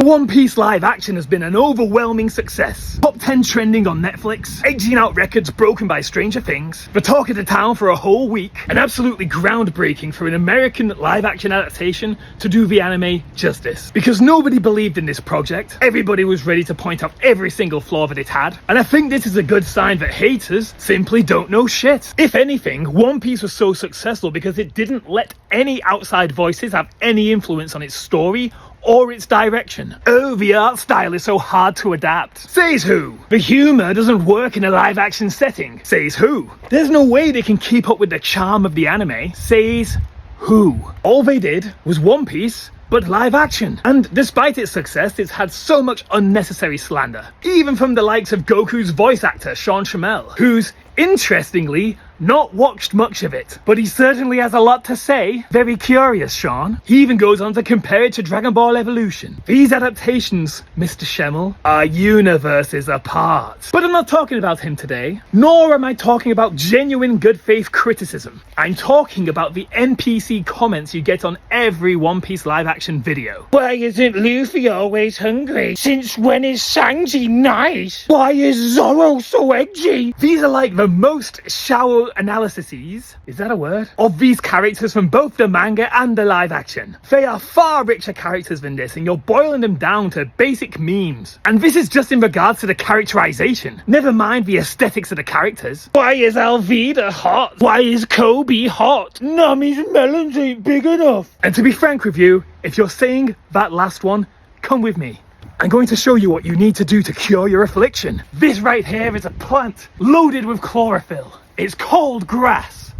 One Piece live action has been an overwhelming success. Top 10 trending on Netflix, edging out records broken by Stranger Things, the talk of the town for a whole week, and absolutely groundbreaking for an American live action adaptation to do the anime justice. Because nobody believed in this project, everybody was ready to point out every single flaw that it had, and I think this is a good sign that haters simply don't know shit. If anything, One Piece was so successful because it didn't let any outside voices have any influence on its story or its direction. Oh, the art style is so hard to adapt. Says who? The humour doesn't work in a live action setting. Says who? There's no way they can keep up with the charm of the anime. Says who? All they did was One Piece, but live action. And despite its success, it's had so much unnecessary slander. Even from the likes of Goku's voice actor, Sean Schemmel, who's, interestingly, not watched much of it, but he certainly has a lot to say. Very curious, Sean. He even goes on to compare it to Dragon Ball Evolution. These adaptations, Mr. Schemmel, are universes apart. But I'm not talking about him today, nor am I talking about genuine good faith criticism. I'm talking about the NPC comments you get on every One Piece live action video. Why isn't Luffy always hungry? Since when is Sanji nice? Why is Zoro so edgy? These are like the most shallow analyses, is that a word? Of these characters from both the manga and the live action. They are far richer characters than this, and you're boiling them down to basic memes. And this is just in regards to the characterization. Never mind the aesthetics of the characters. Why is Alvida hot? Why is Kobe hot? Nami's melons ain't big enough. And to be frank with you, if you're saying that last one, come with me. I'm going to show you what you need to do to cure your affliction. This right here is a plant loaded with chlorophyll. It's called grass,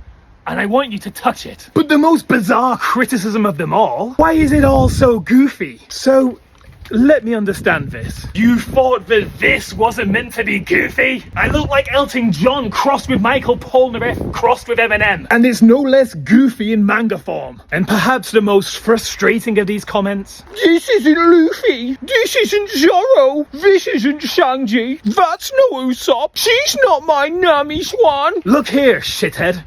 and I want you to touch it. But the most bizarre criticism of them all, why is it all so goofy? So, let me understand this. You thought that this wasn't meant to be goofy? I look like Elton John crossed with Michael Polnareff crossed with Eminem. And it's no less goofy in manga form. And perhaps the most frustrating of these comments. This isn't Luffy. This isn't Zoro. This isn't Sanji. That's no Usopp. She's not my Nami Swan. Look here, shithead.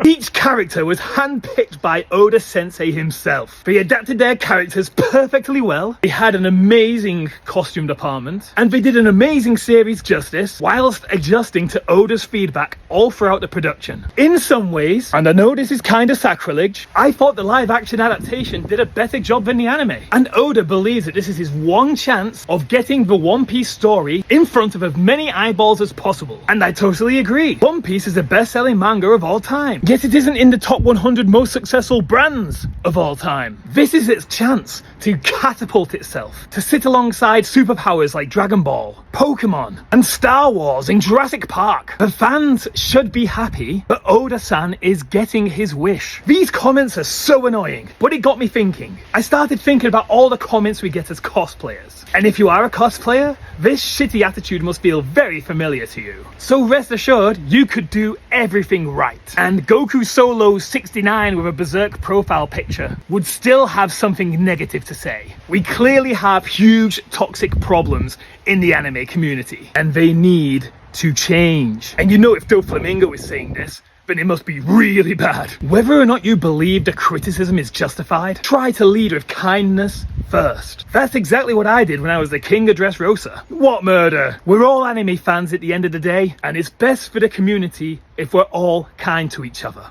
Each character was handpicked by Oda Sensei himself. They adapted their characters perfectly well. They had an amazing costume department, and they did an amazing series justice whilst adjusting to Oda's feedback all throughout the production. In some ways, and I know this is kind of sacrilege, I thought the live action adaptation did a better job than the anime. And Oda believes that this is his one chance of getting the One Piece story in front of as many eyeballs as possible. And I totally agree. One Piece is the best-selling manga of all time, yet it isn't in the top 100 most successful brands of all time. This is its chance to catapult itself to sit alongside superpowers like Dragon Ball, Pokemon, and Star Wars in Jurassic Park. The fans should be happy, but Oda-san is getting his wish. These comments are so annoying, but it got me thinking. I started thinking about all the comments we get as cosplayers. And if you are a cosplayer, this shitty attitude must feel very familiar to you. So rest assured, you could do everything right. And Goku Solo 69 with a Berserk profile picture would still have something negative to say. We clearly have huge toxic problems in the anime community, and they need to change. And you know, if Doflamingo is saying this, then it must be really bad. Whether or not you believe the criticism is justified, try to lead with kindness first. That's exactly what I did when I was the king of Dressrosa. What murder? We're all anime fans at the end of the day, and it's best for the community if we're all kind to each other.